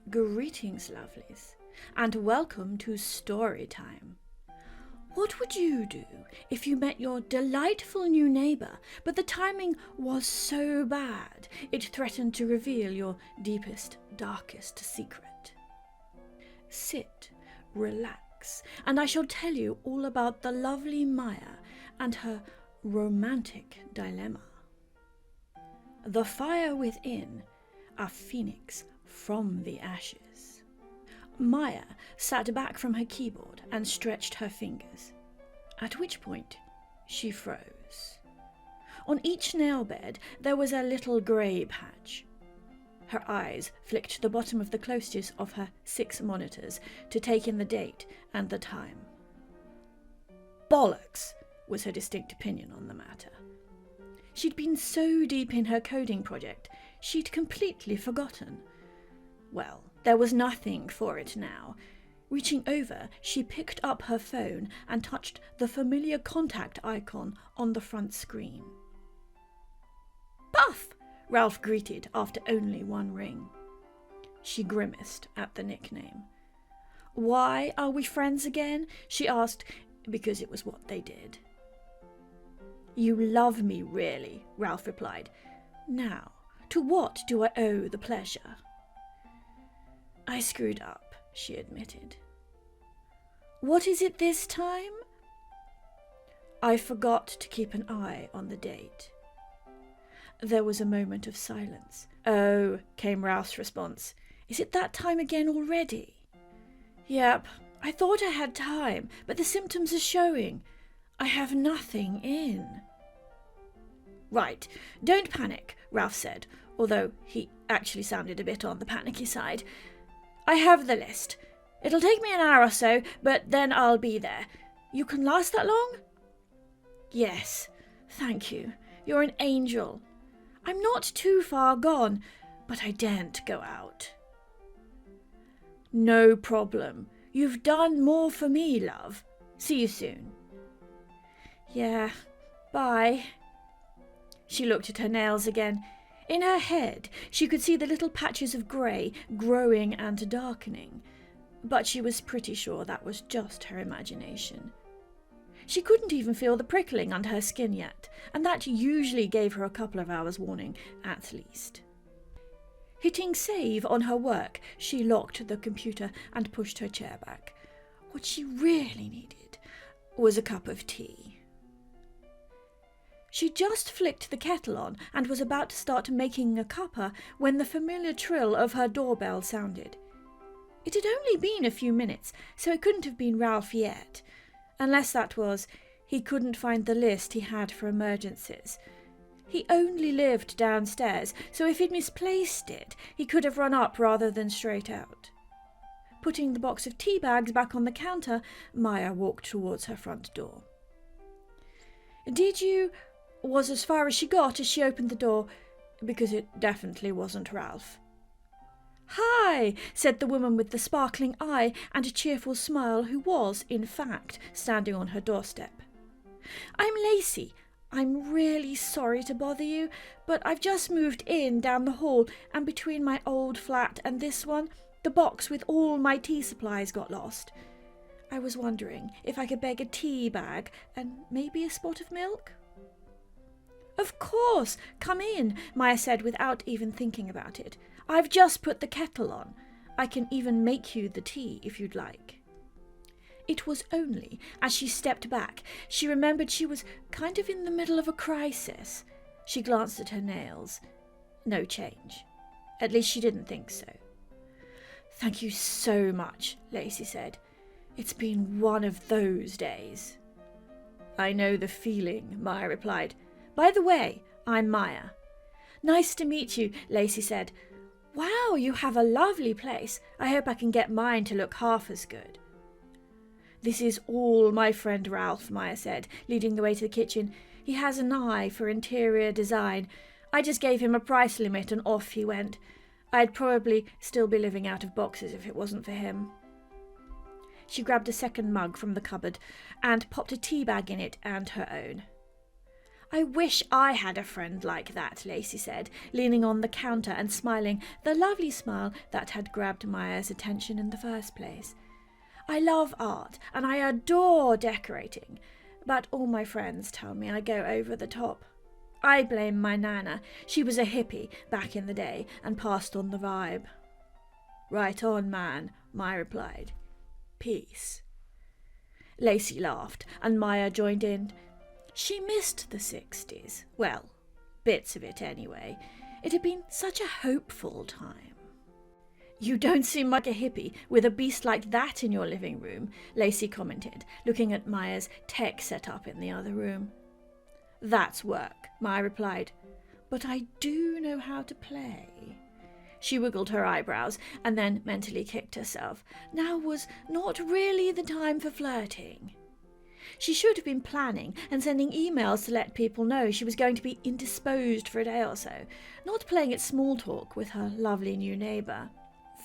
Greetings, lovelies, and welcome to Storytime. What would you do if you met your delightful new neighbour, but the timing was so bad it threatened to reveal your deepest, darkest secret? Sit, relax, and I shall tell you all about the lovely Maya and her romantic dilemma. The fire within, a phoenix from the ashes. Maya sat back from her keyboard and stretched her fingers, at which point she froze. On each nail bed there was a little grey patch. Her eyes flicked to the bottom of the closest of her 6 monitors to take in the date and the time. Bollocks, was her distinct opinion on the matter. She'd been so deep in her coding project, she'd completely forgotten. Well, there was nothing for it now. Reaching over, she picked up her phone and touched the familiar contact icon on the front screen. "Puff!" Ralf greeted after only 1 ring. She grimaced at the nickname. "Why are we friends again?" she asked, because it was what they did. "You love me, really," Ralf replied. "Now, to what do I owe the pleasure?" "I screwed up," she admitted. "What is it this time?" "I forgot to keep an eye on the date." There was a moment of silence. "Oh," came Ralph's response. "Is it that time again already?" "Yep, I thought I had time, but the symptoms are showing. I have nothing in." "Right, don't panic," Ralf said, although he actually sounded a bit on the panicky side. "I have the list. It'll take me an hour or so, but then I'll be there. You can last that long?" "Yes, thank you. You're an angel. I'm not too far gone, but I daren't go out." "No problem. You've done more for me, love. See you soon." "Yeah, bye." She looked at her nails again. In her head, she could see the little patches of grey growing and darkening, but she was pretty sure that was just her imagination. She couldn't even feel the prickling under her skin yet, and that usually gave her a couple of hours' warning at least. Hitting save on her work, she locked the computer and pushed her chair back. What she really needed was a cup of tea. She just flicked the kettle on and was about to start making a cuppa when the familiar trill of her doorbell sounded. It had only been a few minutes, so it couldn't have been Ralf yet. Unless that was, he couldn't find the list he had for emergencies. He only lived downstairs, so if he'd misplaced it, he could have run up rather than straight out. Putting the box of tea bags back on the counter, Maya walked towards her front door. "Did you?" was as far as she got as she opened the door, because it definitely wasn't Ralf. "Hi," said the woman with the sparkling eye and a cheerful smile, who was, in fact, standing on her doorstep. "I'm Lacie. I'm really sorry to bother you, but I've just moved in down the hall, and between my old flat and this one, the box with all my tea supplies got lost. I was wondering if I could beg a tea bag and maybe a spot of milk?" "Of course, come in," Maya said without even thinking about it. "I've just put the kettle on. I can even make you the tea if you'd like." It was only as she stepped back she remembered she was kind of in the middle of a crisis. She glanced at her nails. No change. At least she didn't think so. "Thank you so much," Lacie said. "It's been one of those days." "I know the feeling," Maya replied. "By the way, I'm Maya." "Nice to meet you," Lacie said. "Wow, you have a lovely place. I hope I can get mine to look half as good." "This is all my friend Ralf," Maya said, leading the way to the kitchen. "He has an eye for interior design. I just gave him a price limit and off he went. I'd probably still be living out of boxes if it wasn't for him." She grabbed a second mug from the cupboard and popped a tea bag in it and her own. I wish I had a friend like that, Lacie said, leaning on the counter and smiling the lovely smile that had grabbed Maya's attention in the first place. I love art and I adore decorating, but all my friends tell me I go over the top. I blame my nana. She was a hippie back in the day and passed on the vibe. Right on, man, Maya replied. Peace. Lacie laughed and Maya joined in. She missed the 60s. Well, bits of it anyway. It had been such a hopeful time. You don't seem like a hippie with a beast like that in your living room, Lacie commented, looking at Maya's tech setup in the other room. That's work, Maya replied. But I do know how to play. She wiggled her eyebrows and then mentally kicked herself. Now was not really the time for flirting. She should have been planning and sending emails to let people know she was going to be indisposed for a day or so, not playing at small talk with her lovely new neighbour.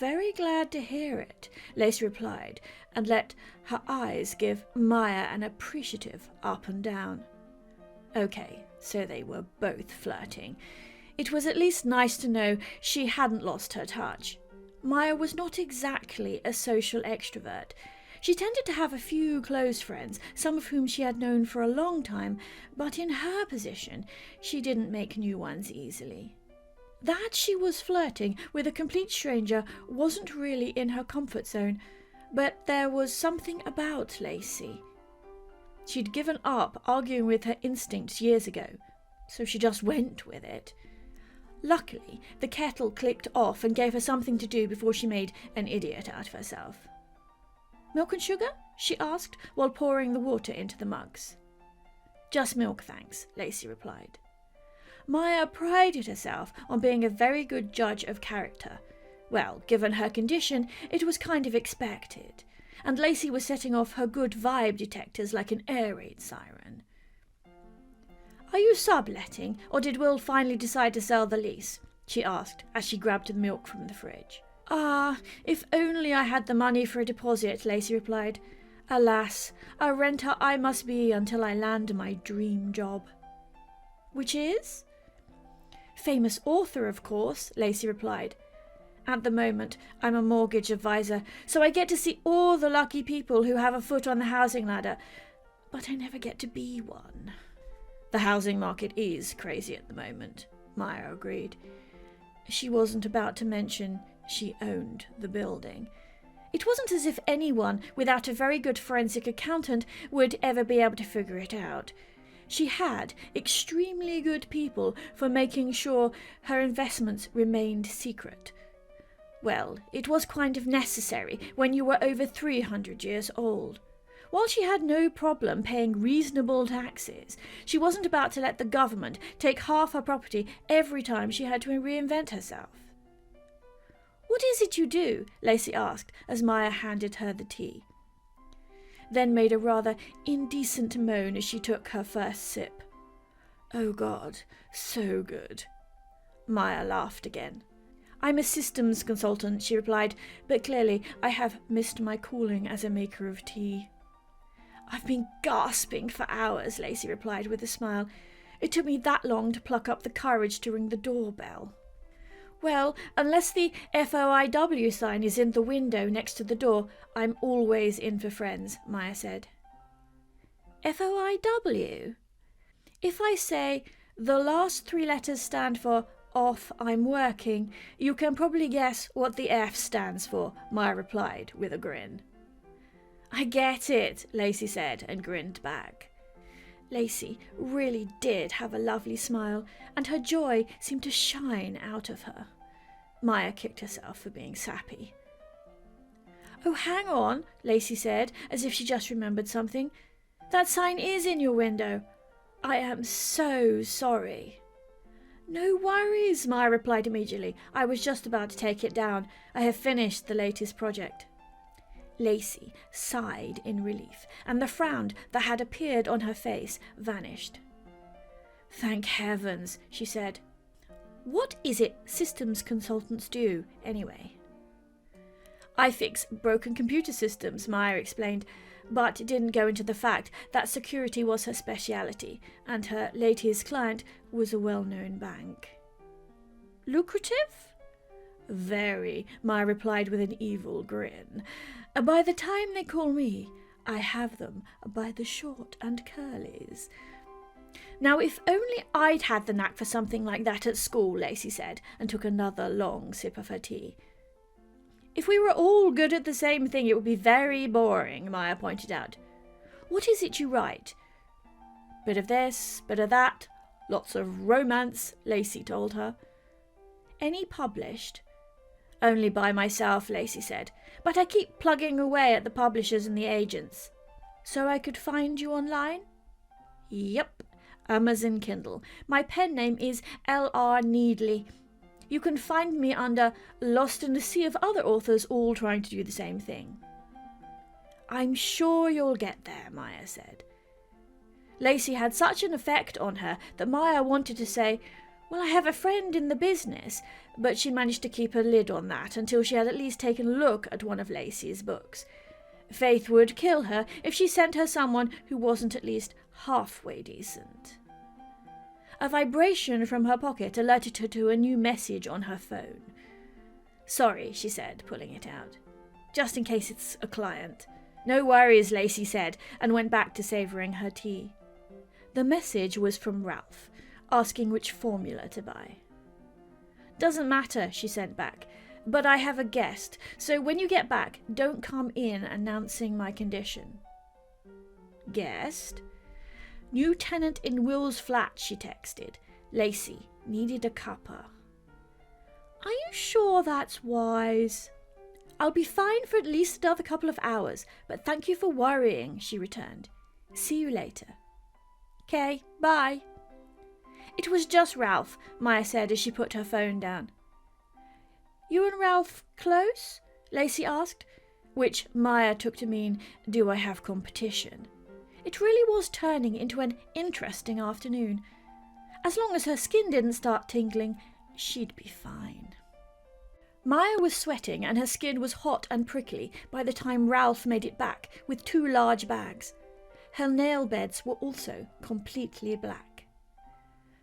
Very glad to hear it, Lacie replied, and let her eyes give Maya an appreciative up and down. Okay, so they were both flirting. It was at least nice to know she hadn't lost her touch. Maya was not exactly a social extrovert. She tended to have a few close friends, some of whom she had known for a long time, but in her position, she didn't make new ones easily. That she was flirting with a complete stranger wasn't really in her comfort zone, but there was something about Lacie. She'd given up arguing with her instincts years ago, so she just went with it. Luckily, the kettle clicked off and gave her something to do before she made an idiot out of herself. Milk and sugar? She asked, while pouring the water into the mugs. Just milk, thanks, Lacie replied. Maya prided herself on being a very good judge of character. Well, given her condition, it was kind of expected, and Lacie was setting off her good vibe detectors like an air raid siren. Are you subletting, or did Will finally decide to sell the lease? She asked, as she grabbed the milk from the fridge. If only I had the money for a deposit, Lacie replied. Alas, a renter I must be until I land my dream job. Which is? Famous author, of course, Lacie replied. At the moment, I'm a mortgage advisor, so I get to see all the lucky people who have a foot on the housing ladder, but I never get to be one. The housing market is crazy at the moment, Maya agreed. She wasn't about to mention she owned the building. It wasn't as if anyone without a very good forensic accountant would ever be able to figure it out. She had extremely good people for making sure her investments remained secret. Well, it was kind of necessary when you were over 300 years old. While she had no problem paying reasonable taxes, she wasn't about to let the government take half her property every time she had to reinvent herself. What is it you do? Lacie asked as Maya handed her the tea. Then made a rather indecent moan as she took her first sip. Oh God, so good. Maya laughed again. I'm a systems consultant, she replied, but clearly I have missed my calling as a maker of tea. I've been gasping for hours, Lacie replied with a smile. It took me that long to pluck up the courage to ring the doorbell. Well, unless the FOIW sign is in the window next to the door, I'm always in for friends, Maya said. FOIW? If I say the last 3 letters stand for off I'm working, you can probably guess what the F stands for, Maya replied with a grin. I get it, Lacie said and grinned back. Lacie really did have a lovely smile, and her joy seemed to shine out of her. Maya kicked herself for being sappy. Oh, hang on, Lacie said, as if she just remembered something. That sign is in your window. I am so sorry. No worries, Maya replied immediately. I was just about to take it down. I have finished the latest project. Lacie sighed in relief, and the frown that had appeared on her face vanished. Thank heavens, she said. What is it systems consultants do, anyway? I fix broken computer systems, Maya explained, but didn't go into the fact that security was her speciality, and her latest client was a well-known bank. Lucrative? Very, Maya replied with an evil grin. By the time they call me, I have them by the short and curlies. Now, if only I'd had the knack for something like that at school, Lacie said, and took another long sip of her tea. If we were all good at the same thing, it would be very boring, Maya pointed out. What is it you write? Bit of this, bit of that, lots of romance, Lacie told her. Any published? Only by myself, Lacie said, but I keep plugging away at the publishers and the agents. So I could find you online? Yep, Amazon Kindle. My pen name is L.R. Needley. You can find me under Lost in a Sea of Other Authors all trying to do the same thing. I'm sure you'll get there, Maya said. Lacie had such an effect on her that Maya wanted to say, well, I have a friend in the business, but she managed to keep a lid on that until she had at least taken a look at one of Lacie's books. Faith would kill her if she sent her someone who wasn't at least halfway decent. A vibration from her pocket alerted her to a new message on her phone. Sorry, she said, pulling it out. Just in case it's a client. No worries, Lacie said, and went back to savouring her tea. The message was from Ralf, asking which formula to buy. Doesn't matter, she sent back, but I have a guest, so when you get back, don't come in announcing my condition. Guest? New tenant in Will's flat, she texted. Lacie, needed a cuppa. Are you sure that's wise? I'll be fine for at least another couple of hours, but thank you for worrying, she returned. See you later. Okay, bye. It was just Ralf, Maya said as she put her phone down. You and Ralf close? Lacie asked, which Maya took to mean, do I have competition? It really was turning into an interesting afternoon. As long as her skin didn't start tingling, she'd be fine. Maya was sweating and her skin was hot and prickly by the time Ralf made it back with 2 large bags. Her nail beds were also completely black.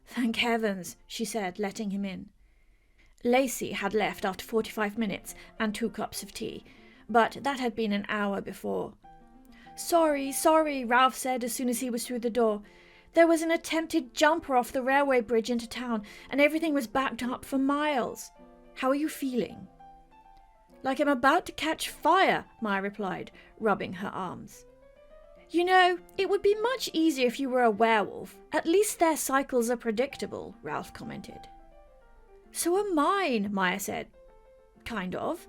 Thank heavens, she said, letting him in. Lacie had left after 45 minutes and 2 cups of tea, but that had been an hour before. Sorry, Ralf said as soon as he was through the door. There was an attempted jumper off the railway bridge into town, and everything was backed up for miles. How are you feeling? Like I'm about to catch fire, Maya replied, rubbing her arms. You know, it would be much easier if you were a werewolf. At least their cycles are predictable, Ralf commented. So are mine, Maya said. Kind of.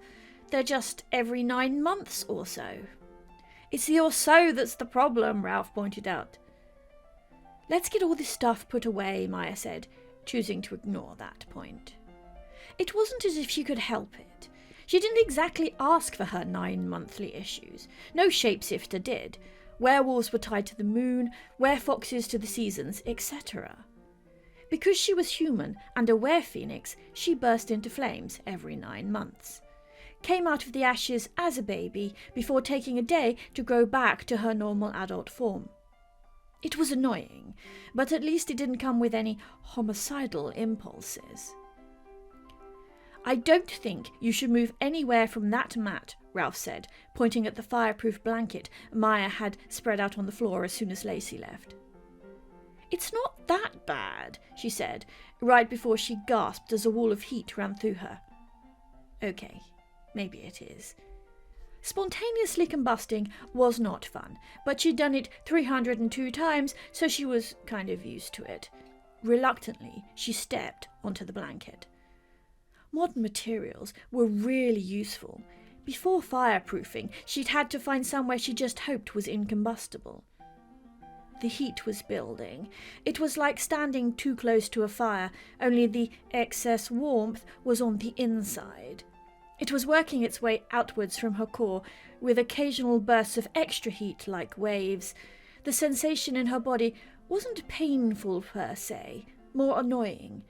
They're just every 9 months or so. It's the or so that's the problem, Ralf pointed out. Let's get all this stuff put away, Maya said, choosing to ignore that point. It wasn't as if she could help it. She didn't exactly ask for her 9 monthly issues. No shapeshifter did. Werewolves were tied to the moon, werefoxes to the seasons, etc. Because she was human and a werephoenix, she burst into flames every 9 months. Came out of the ashes as a baby before taking a day to grow back to her normal adult form. It was annoying, but at least it didn't come with any homicidal impulses. I don't think you should move anywhere from that mat, Ralf said, pointing at the fireproof blanket Maya had spread out on the floor as soon as Lacie left. It's not that bad, she said, right before she gasped as a wall of heat ran through her. Okay, maybe it is. Spontaneously combusting was not fun, but she'd done it 302 times, so she was kind of used to it. Reluctantly, she stepped onto the blanket. Modern materials were really useful. Before fireproofing, she'd had to find somewhere she just hoped was incombustible. The heat was building. It was like standing too close to a fire, only the excess warmth was on the inside. It was working its way outwards from her core, with occasional bursts of extra heat like waves. The sensation in her body wasn't painful per se, more annoying.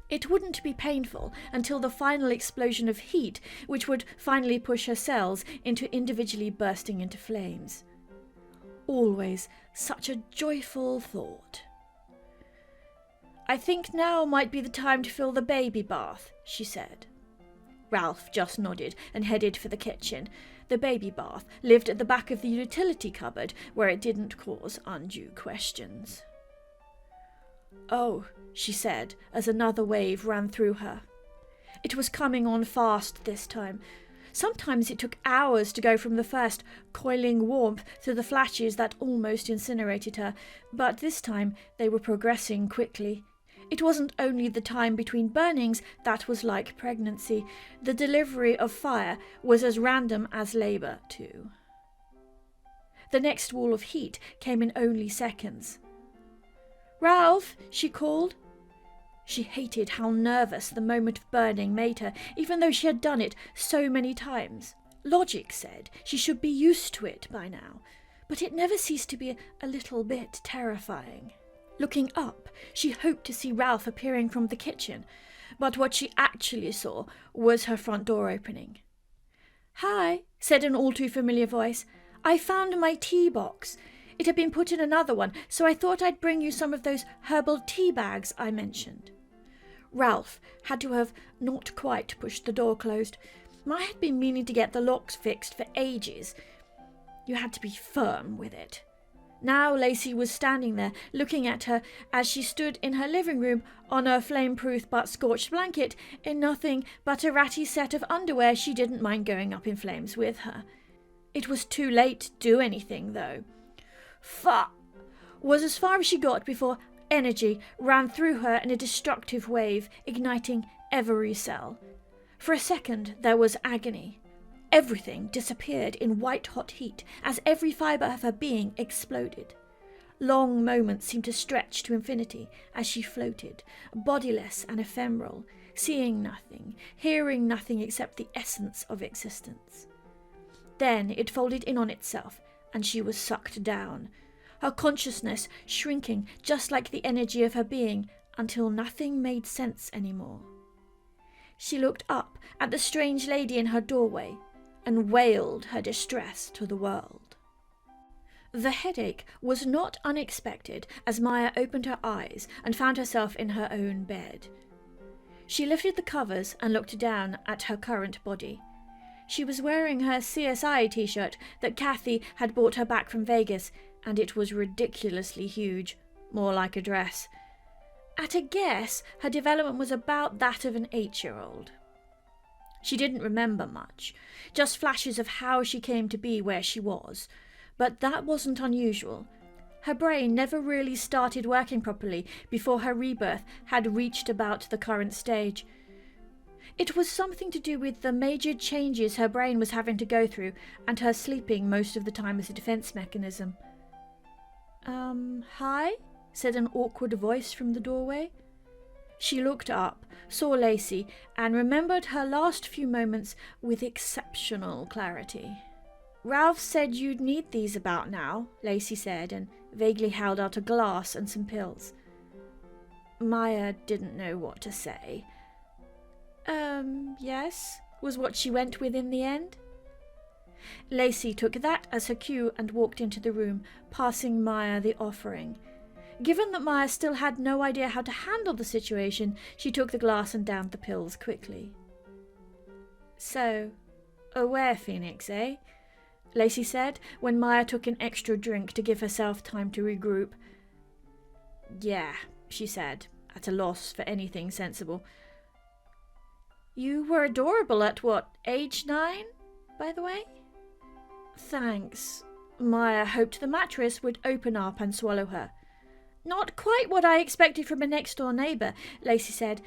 It wouldn't be painful until the final explosion of heat, which would finally push her cells into individually bursting into flames. Always such a joyful thought. "I think now might be the time to fill the baby bath," she said. Ralf just nodded and headed for the kitchen. The baby bath lived at the back of the utility cupboard, where it didn't cause undue questions. "Oh," she said as another wave ran through her. It was coming on fast this time. Sometimes it took hours to go from the first coiling warmth to the flashes that almost incinerated her, but this time they were progressing quickly. It wasn't only the time between burnings that was like pregnancy. The delivery of fire was as random as labour, too. The next wall of heat came in only seconds. "Ralf," she called. She hated how nervous the moment of burning made her, even though she had done it so many times. Logic said she should be used to it by now, but it never ceased to be a little bit terrifying. Looking up, she hoped to see Ralf appearing from the kitchen, but what she actually saw was her front door opening. "Hi," said an all too familiar voice. "I found my tea box. It had been put in another one, so I thought I'd bring you some of those herbal tea bags I mentioned." Ralf had to have not quite pushed the door closed. I had been meaning to get the locks fixed for ages. You had to be firm with it. Now Lacie was standing there, looking at her as she stood in her living room on her flame-proof but scorched blanket in nothing but a ratty set of underwear she didn't mind going up in flames with her. It was too late to do anything, though. "Fuck!" was as far as she got before energy ran through her in a destructive wave, igniting every cell. For a second there was agony. Everything disappeared in white-hot heat as every fibre of her being exploded. Long moments seemed to stretch to infinity as she floated, bodiless and ephemeral, seeing nothing, hearing nothing except the essence of existence. Then it folded in on itself, and she was sucked down, her consciousness shrinking just like the energy of her being until nothing made sense anymore. She looked up at the strange lady in her doorway and wailed her distress to the world. The headache was not unexpected as Maya opened her eyes and found herself in her own bed. She lifted the covers and looked down at her current body. She was wearing her CSI t-shirt that Kathy had brought her back from Vegas, and it was ridiculously huge, more like a dress. At a guess, her development was about that of an 8-year-old. She didn't remember much, just flashes of how she came to be where she was, but that wasn't unusual. Her brain never really started working properly before her rebirth had reached about the current stage. It was something to do with the major changes her brain was having to go through and her sleeping most of the time as a defense mechanism. Hi?" said an awkward voice from the doorway. She looked up, saw Lacie, and remembered her last few moments with exceptional clarity. "Ralf said you'd need these about now," Lacie said, and vaguely held out a glass and some pills. Maya didn't know what to say. Yes," was what she went with in the end. Lacie took that as her cue and walked into the room, passing Maya the offering. Given that Maya still had no idea how to handle the situation, she took the glass and downed the pills quickly. "So, a werephoenix, eh?" Lacie said, when Maya took an extra drink to give herself time to regroup. "Yeah," she said, at a loss for anything sensible. "You were adorable at what, age 9, by the way?" "Thanks." Maya hoped the mattress would open up and swallow her. "Not quite what I expected from a next-door neighbour," Lacie said,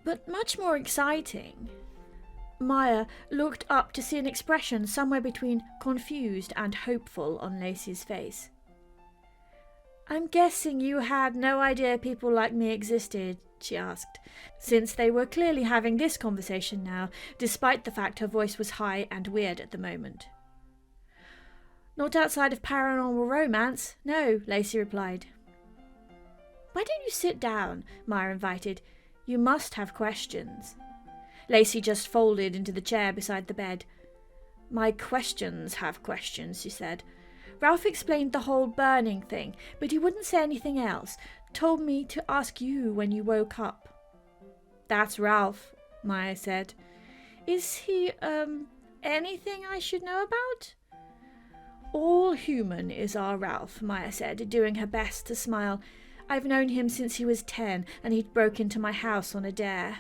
"but much more exciting." Maya looked up to see an expression somewhere between confused and hopeful on Lacie's face. "I'm guessing you had no idea people like me existed," she asked, since they were clearly having this conversation now, despite the fact her voice was high and weird at the moment. "Not outside of paranormal romance, no," Lacie replied. "Why don't you sit down?" Maya invited. You must have questions. Lacie just folded into the chair beside the bed. My questions have questions, she said. Ralf explained the whole burning thing, but he wouldn't say anything else. Told me to ask you when you woke up. That's Ralf, Maya said. Is he, anything I should know about? All human is our Ralf, Maya said, doing her best to smile. I've known him since he was 10, and he'd broke into my house on a dare.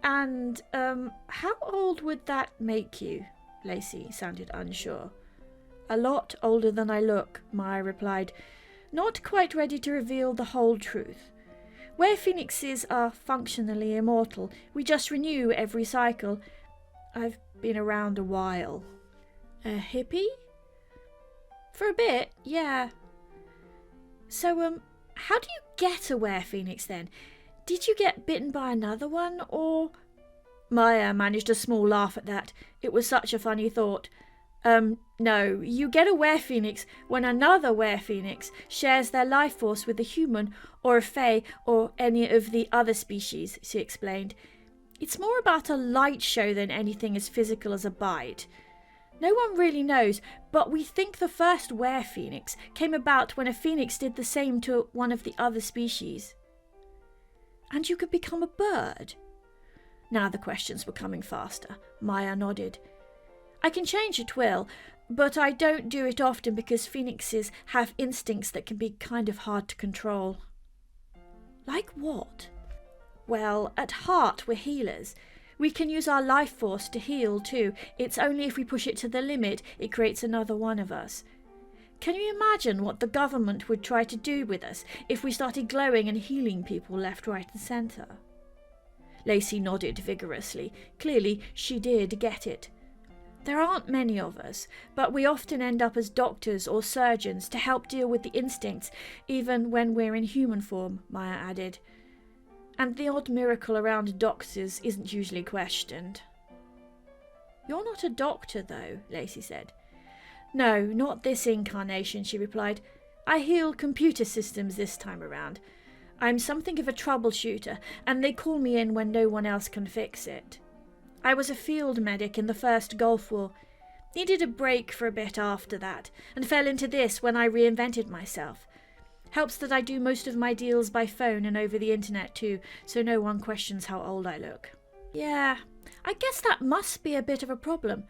And, how old would that make you? Lacie sounded unsure. A lot older than I look, Maya replied, not quite ready to reveal the whole truth. Werephoenixes are functionally immortal. We just renew every cycle. I've been around a while. A hippie? For a bit, yeah. So, how do you get a werephoenix then? Did you get bitten by another one, or... Maya managed a small laugh at that. It was such a funny thought. No, you get a werephoenix when another werephoenix shares their life force with a human or a fae or any of the other species, she explained. It's more about a light show than anything as physical as a bite. No one really knows, but we think the first werephoenix came about when a phoenix did the same to one of the other species. And you could become a bird? Now the questions were coming faster. Maya nodded. I can change at will, but I don't do it often because phoenixes have instincts that can be kind of hard to control. Like what? Well, at heart we're healers. We can use our life force to heal too. It's only if we push it to the limit it creates another one of us. Can you imagine what the government would try to do with us if we started glowing and healing people left, right and centre? Lacie nodded vigorously. Clearly she did get it. There aren't many of us, but we often end up as doctors or surgeons to help deal with the instincts, even when we're in human form, Maya added. And the odd miracle around doctors isn't usually questioned. You're not a doctor, though, Lacie said. No, not this incarnation, she replied. I heal computer systems this time around. I'm something of a troubleshooter, and they call me in when no one else can fix it. I was a field medic in the first Gulf War. Needed a break for a bit after that, and fell into this when I reinvented myself. Helps that I do most of my deals by phone and over the internet too, so no one questions how old I look. Yeah, I guess that must be a bit of a problem.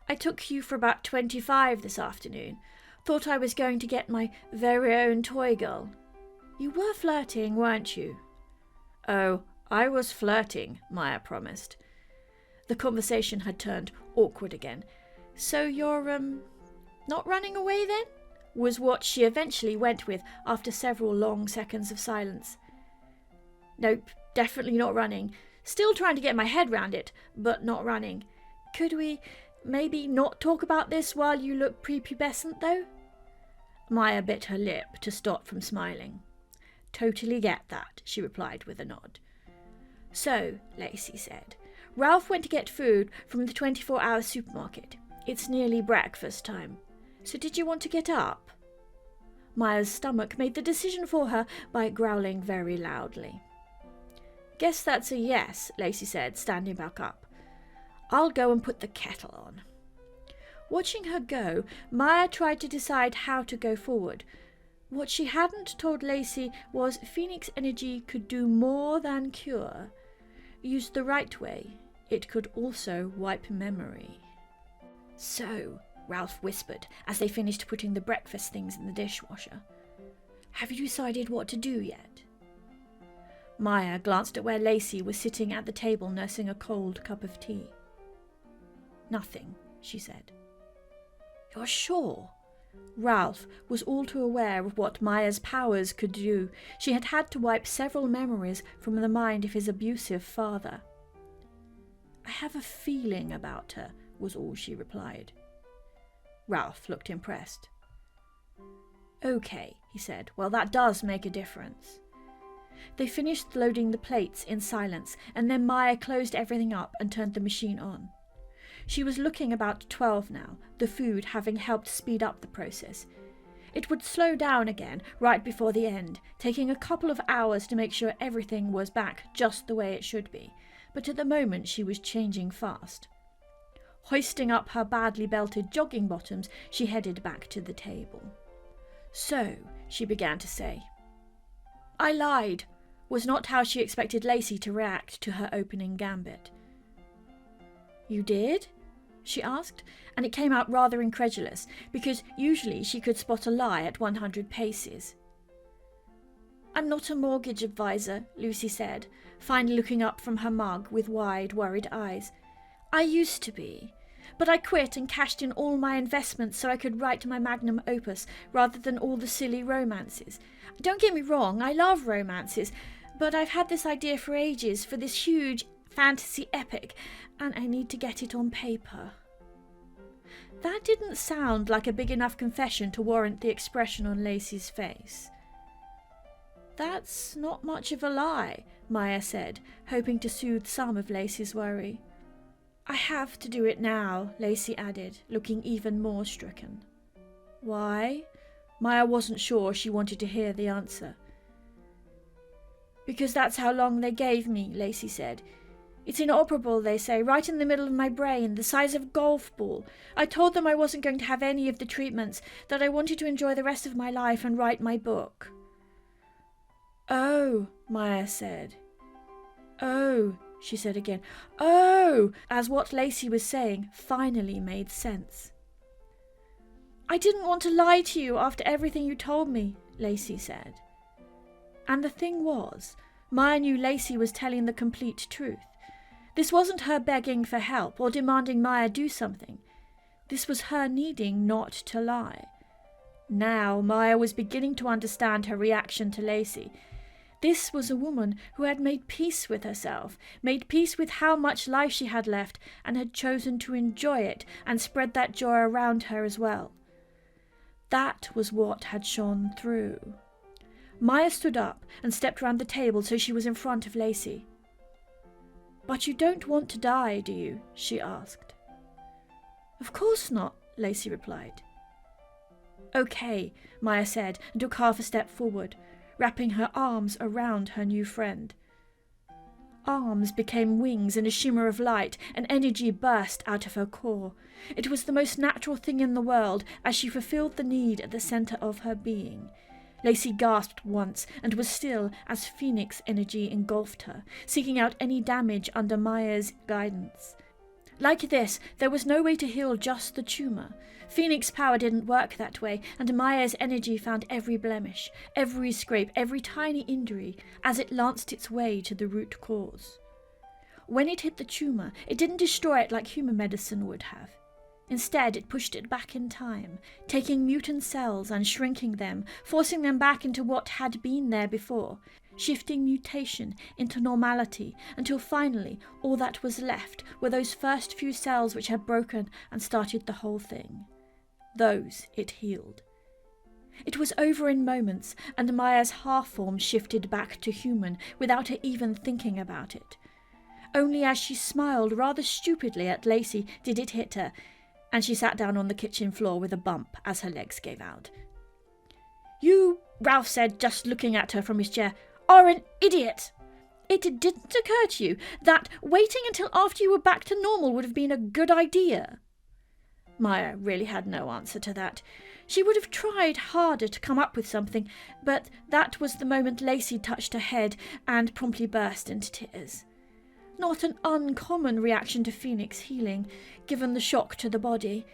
I took you for about 25 this afternoon. Thought I was going to get my very own toy girl. You were flirting, weren't you? Oh, I was flirting, Maya promised. The conversation had turned awkward again. So you're, not running away then? Was what she eventually went with after several long seconds of silence. Nope, definitely not running. Still trying to get my head round it, but not running. Could we maybe not talk about this while you look prepubescent, though? Maya bit her lip to stop from smiling. Totally get that, she replied with a nod. So, Lacie said, Ralf went to get food from the 24-hour supermarket. It's nearly breakfast time. So did you want to get up? Maya's stomach made the decision for her by growling very loudly. Guess that's a yes, Lacie said, standing back up. I'll go and put the kettle on. Watching her go, Maya tried to decide how to go forward. What she hadn't told Lacie was Phoenix energy could do more than cure. Used the right way, it could also wipe memory. So, Ralf whispered as they finished putting the breakfast things in the dishwasher. Have you decided what to do yet? Maya glanced at where Lacie was sitting at the table nursing a cold cup of tea. Nothing, she said. You're sure? Ralf was all too aware of what Maya's powers could do. She had had to wipe several memories from the mind of his abusive father. I have a feeling about her, was all she replied. Ralf looked impressed. Okay, he said. Well, that does make a difference. They finished loading the plates in silence, and then Maya closed everything up and turned the machine on. She was looking about 12 now, the food having helped speed up the process. It would slow down again right before the end, taking a couple of hours to make sure everything was back just the way it should be, but at the moment she was changing fast. Hoisting up her badly belted jogging bottoms, she headed back to the table. "So," she began to say. "I lied," was not how she expected Lacie to react to her opening gambit. "You did?" she asked, and it came out rather incredulous, because usually she could spot a lie at 100 paces. "I'm not a mortgage advisor," Lucy said, finally looking up from her mug with wide, worried eyes. "I used to be, but I quit and cashed in all my investments so I could write my magnum opus rather than all the silly romances. Don't get me wrong, I love romances, but I've had this idea for ages for this huge fantasy epic, and I need to get it on paper." That didn't sound like a big enough confession to warrant the expression on Lacie's face. "That's not much of a lie," Maya said, hoping to soothe some of Lacie's worry. "I have to do it now," Lacie added, looking even more stricken. "Why?" Maya wasn't sure she wanted to hear the answer. "Because that's how long they gave me," Lacie said. "It's inoperable, they say, right in the middle of my brain, the size of a golf ball. I told them I wasn't going to have any of the treatments, that I wanted to enjoy the rest of my life and write my book." "Oh," Maya said. "Oh," she said again. "Oh," as what Lacie was saying finally made sense. "I didn't want to lie to you after everything you told me," Lacie said. And the thing was, Maya knew Lacie was telling the complete truth. This wasn't her begging for help or demanding Maya do something. This was her needing not to lie. Now Maya was beginning to understand her reaction to Lacie. This was a woman who had made peace with herself, made peace with how much life she had left, and had chosen to enjoy it and spread that joy around her as well. That was what had shone through. Maya stood up and stepped round the table so she was in front of Lacie. "But you don't want to die, do you?" she asked. "Of course not," Lacie replied. "Okay," Maya said, and took half a step forward, wrapping her arms around her new friend. Arms became wings in a shimmer of light, and energy burst out of her core. It was the most natural thing in the world, as she fulfilled the need at the centre of her being. Lacie gasped once and was still as phoenix energy engulfed her, seeking out any damage under Maya's guidance. Like this, there was no way to heal just the tumour. Phoenix power didn't work that way, and Maya's energy found every blemish, every scrape, every tiny injury, as it lanced its way to the root cause. When it hit the tumour, it didn't destroy it like human medicine would have. Instead, it pushed it back in time, taking mutant cells and shrinking them, forcing them back into what had been there before, shifting mutation into normality, until finally all that was left were those first few cells which had broken and started the whole thing. Those it healed. It was over in moments, and Maya's half-form shifted back to human without her even thinking about it. Only as she smiled rather stupidly at Lacie did it hit her, and she sat down on the kitchen floor with a bump as her legs gave out. "You," Ralf said, just looking at her from his chair, "are an idiot. It didn't occur to you that waiting until after you were back to normal would have been a good idea?" Maya really had no answer to that. She would have tried harder to come up with something, but that was the moment Lacie touched her head and promptly burst into tears. Not an uncommon reaction to Phoenix healing, given the shock to the body.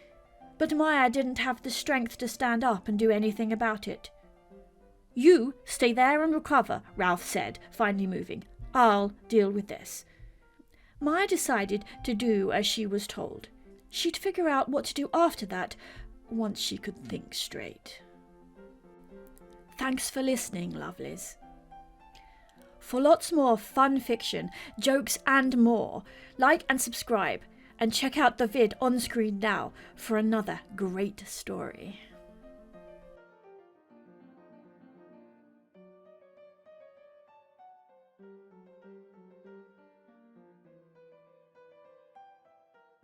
But Maya didn't have the strength to stand up and do anything about it. "You stay there and recover," Ralf said, finally moving. "I'll deal with this." Maya decided to do as she was told. She'd figure out what to do after that, once she could think straight. Thanks for listening, lovelies. For lots more fun fiction, jokes and more, like and subscribe, and check out the vid on screen now for another great story.